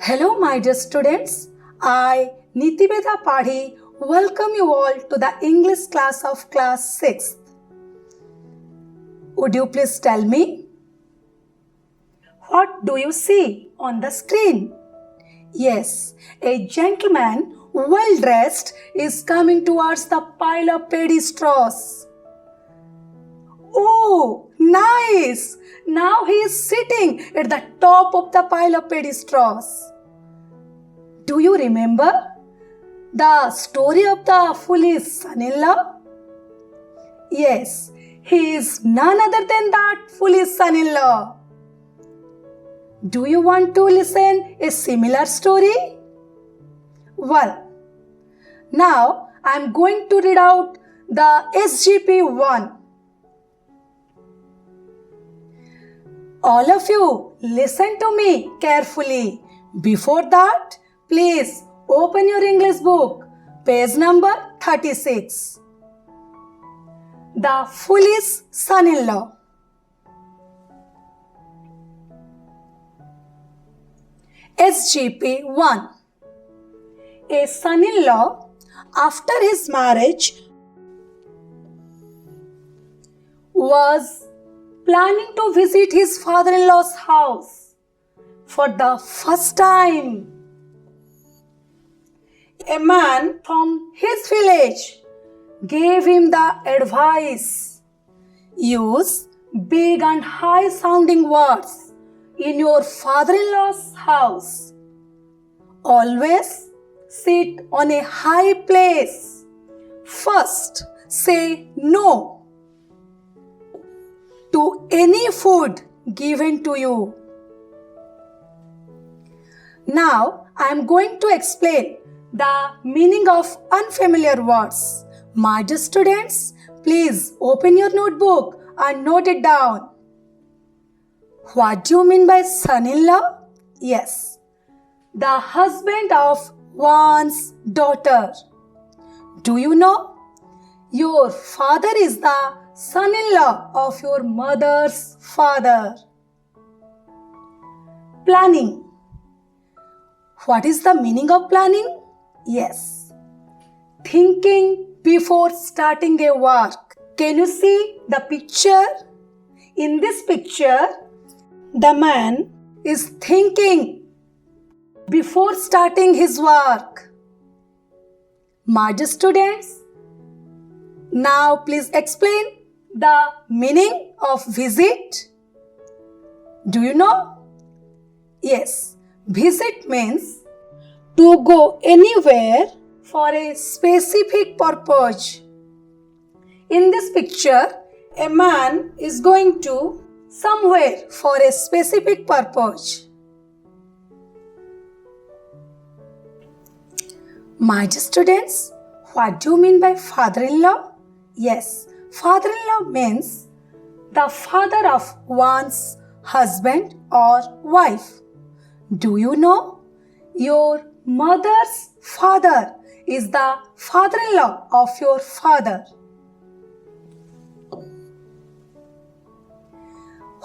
Hello, my dear students. I, Nitibeda Padhi, welcome you all to the English class of class 6th. Would you please tell me? What do you see on the screen? Yes, a gentleman, well dressed, is coming towards the pile of paddy straws. Oh, nice! Now he is sitting at the top of the pile of paddy straws. Do you remember the story of the foolish son-in-law? Yes, he is none other than that foolish son-in-law. Do you want to listen a similar story? Well, now I am going to read out the SGP 1. All of you, listen to me carefully. Before that, please open your English book, page number 36. The foolish son-in-law. SGP 1. A son-in-law, after his marriage, was planning to visit his father-in-law's house for the first time. A man from his village gave him the advice: use big and high-sounding words in your father-in-law's house. Always sit on a high place. First, say no to any food given to you. Now, I am going to explain the meaning of unfamiliar words. My dear students, please open your notebook and note it down. What do you mean by son-in-law? Yes, the husband of one's daughter. Do you know? Your father is the son-in-law of your mother's father. Planning. What is the meaning of planning? Yes, thinking before starting a work. Can you see the picture? In this picture, the man is thinking before starting his work. My dear students, now please explain the meaning of visit. Do you know? Yes, visit means to go anywhere for a specific purpose. In this picture, a man is going to somewhere for a specific purpose. My dear students, what do you mean by father-in-law? Yes, father-in-law means the father of one's husband or wife. Do you know? Your mother's father is the father-in-law of your father.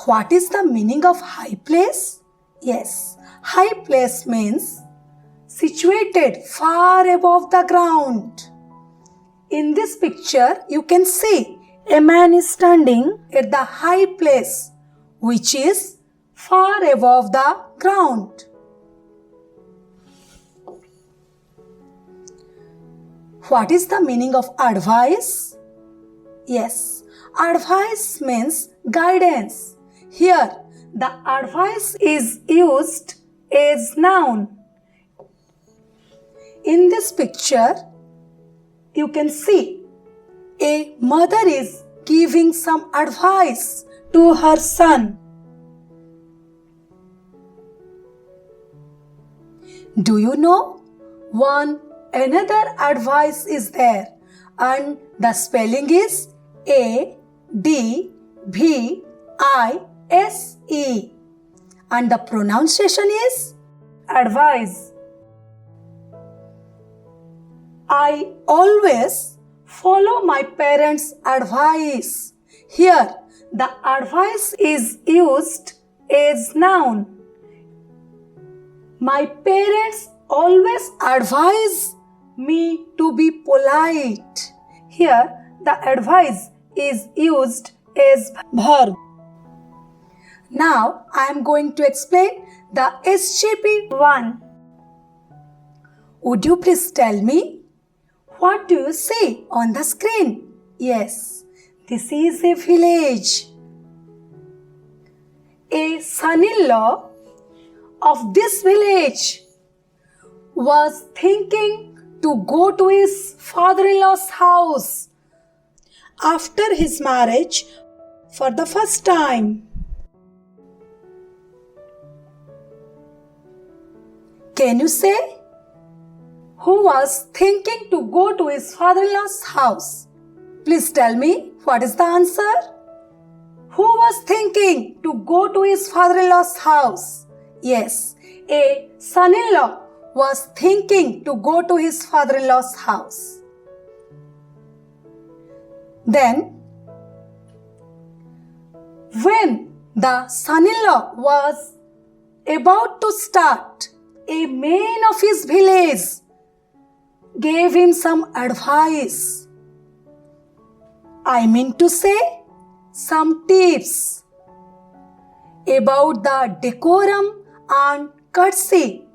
What is the meaning of high place? Yes, high place means situated far above the ground. In this picture, you can see a man is standing at the high place, which is far above the ground. What is the meaning of advice? Yes, advice means guidance. Here, the advice is used as noun. In this picture, you can see a mother is giving some advice to her son. Do you know? Another advice is there, and the spelling is ADVISE, and the pronunciation is advise. I always follow my parents' advice. Here, the advice is used as noun. My parents always advise me to be polite. Here, the advice is used as verb. Now, I am going to explain the SGP 1. Would you please tell me, what do you see on the screen? Yes, this is a village. A son-in-law of this village was thinking to go to his father-in-law's house after his marriage for the first time. Can you say, who was thinking to go to his father-in-law's house? Please tell me, what is the answer? Who was thinking to go to his father-in-law's house? Yes, a son-in-law was thinking to go to his father-in-law's house. Then, when the son-in-law was about to start, a man of his village gave him some advice. I mean to say, some tips about the decorum and courtesy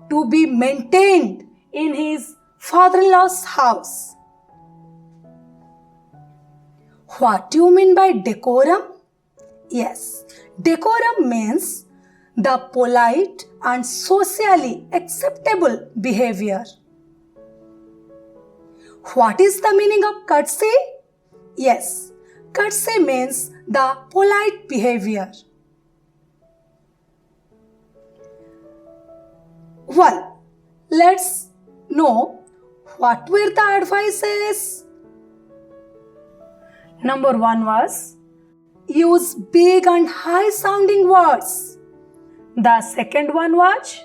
to be maintained in his father-in-law's house. What do you mean by decorum? Yes, decorum means the polite and socially acceptable behavior. What is the meaning of courtesy? Yes, courtesy means the polite behavior. Well, let's know what were the advices. Number 1 was, use big and high sounding words. The second one was,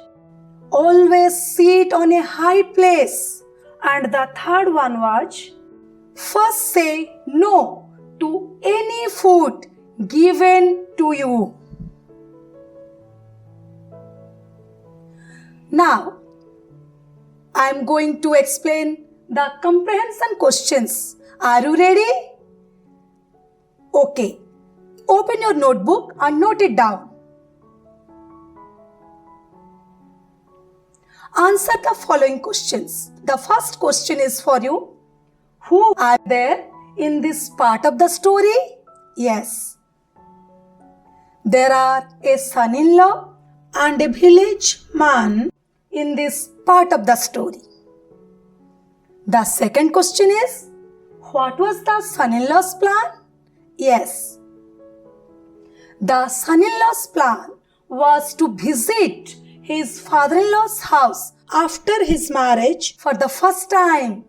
always sit on a high place. And the third one was, first say no to any food given to you. Now, I am going to explain the comprehension questions. Are you ready? Okay. Open your notebook and note it down. Answer the following questions. The first question is for you. Who are there in this part of the story? Yes. There are a son-in-law and a village man in this part of the story. The second question is, what was the son-in-law's plan? Yes. The son-in-law's plan was to visit his father-in-law's house after his marriage for the first time.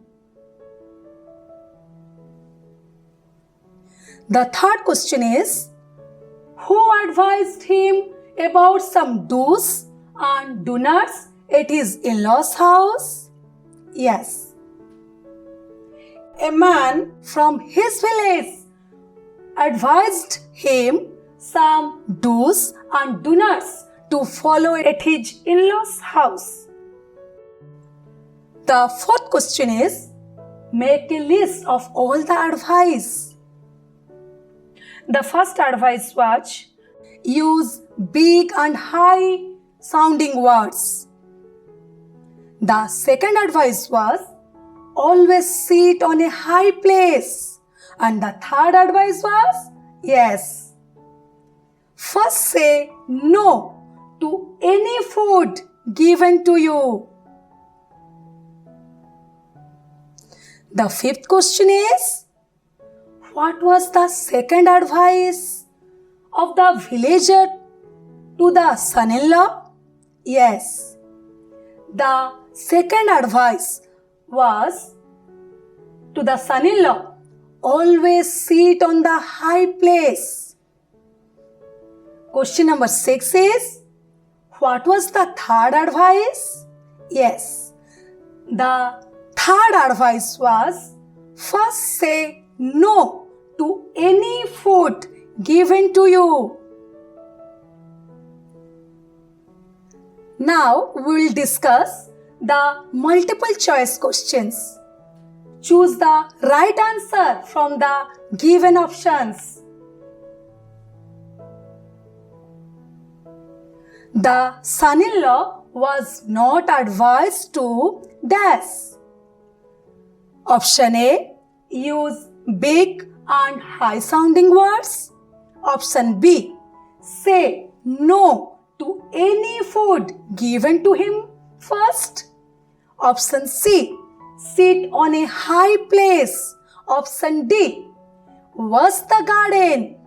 The third question is, who advised him about some do's and don'ts at his in-laws' house? Yes. A man from his village advised him some do's and don'ts to follow at his in-laws' house. The fourth question is, make a list of all the advice. The first advice was, use big and high sounding words. The second advice was, always sit on a high place. And the third advice was, yes, first say no to any food given to you. The fifth question is, what was the second advice of the villager to the son-in-law? Yes, the second advice was to the son-in-law, always sit on the high place. Question number 6 is, what was the third advice? Yes, the third advice was, first say no to any food given to you. Now we will discuss the multiple choice questions. Choose the right answer from the given options. The son-in-law was not advised to dash. Option A. Use big and high sounding words. Option B. Say no to any food given to him first. Option C. Sit on a high place. Option D. Wash the garden.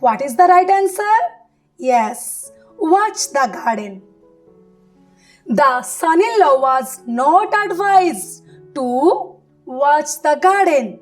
What is the right answer? Yes, watch the garden. The son-in-law was not advised to watch the garden.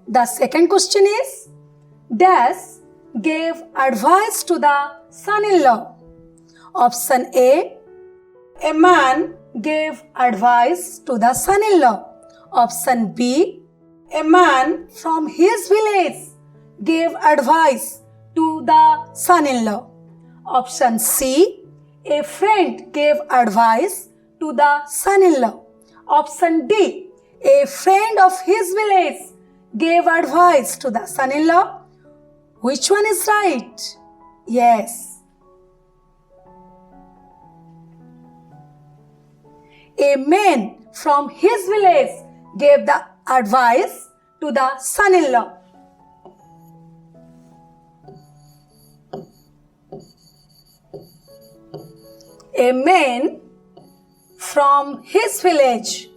The second question is, Dash gave advice to the son-in-law. Option A. A man gave advice to the son-in-law. Option B. A man from his village gave advice to the son-in-law. Option C. A friend gave advice to the son-in-law. Option D. A friend of his village gave advice to the son-in-law. Which one is right? Yes. A man from his village gave the advice to the son-in-law. A man from his village.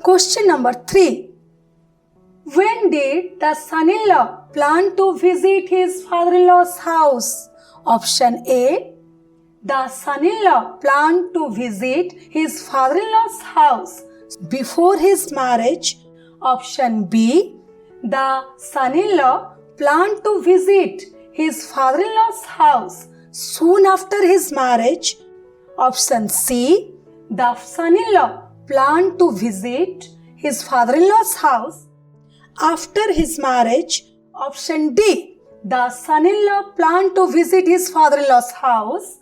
Question number 3. When did the son-in-law plan to visit his father-in-law's house? Option A. The son-in-law planned to visit his father-in-law's house before his marriage. Option B. The son-in-law planned to visit his father-in-law's house soon after his marriage. Option C. The son-in-law planned to visit his father-in-law's house after his marriage. Option D. The son-in-law planned to visit his father-in-law's house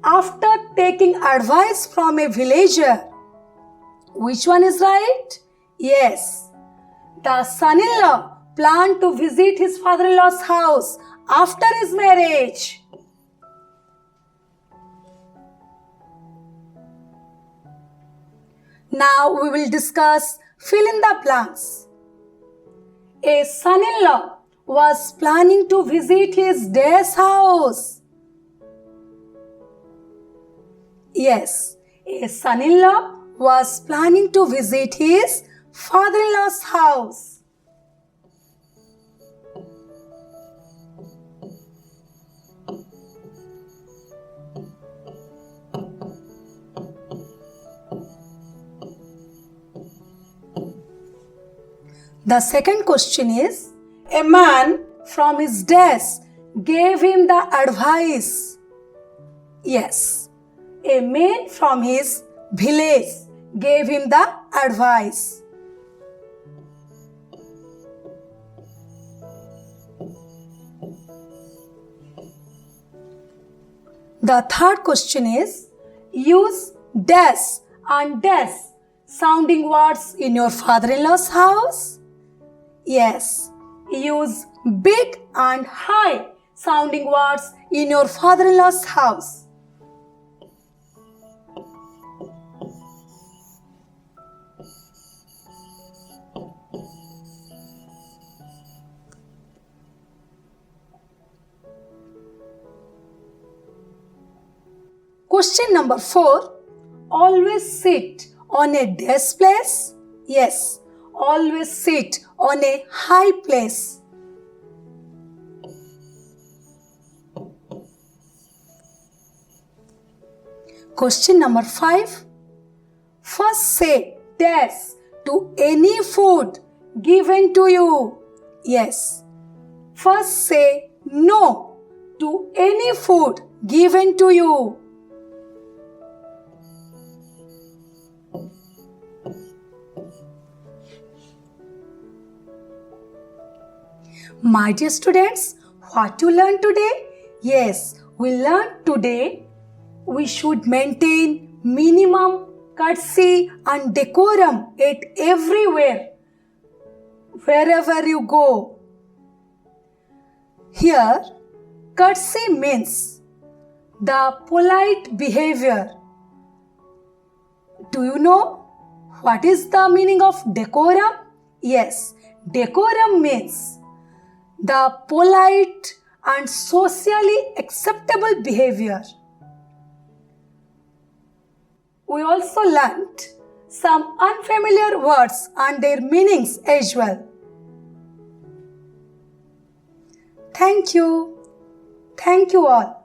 after taking advice from a villager. Which one is right? Yes. The son-in-law planned to visit his father-in-law's house after his marriage. Now we will discuss fill in the blanks. A son-in-law was planning to visit his dad's house. Yes, a son-in-law was planning to visit his father-in-law's house. The second question is, a man from his desk gave him the advice. Yes, a man from his village gave him the advice. The third question is, use dash and dash sounding words in your father-in-law's house. Yes, use big and high sounding words in your father-in-law's house. Question number 4. Always sit on a desk place. Yes, always sit on a high place. Question number 5. First say yes to any food given to you. Yes. First say no to any food given to you. My dear students, what you learned today? Yes, we learned today we should maintain minimum courtesy and decorum at everywhere, wherever you go. Here, courtesy means the polite behavior. Do you know what is the meaning of decorum? Yes, decorum means the polite and socially acceptable behavior. We also learnt some unfamiliar words and their meanings as well. Thank you. Thank you all.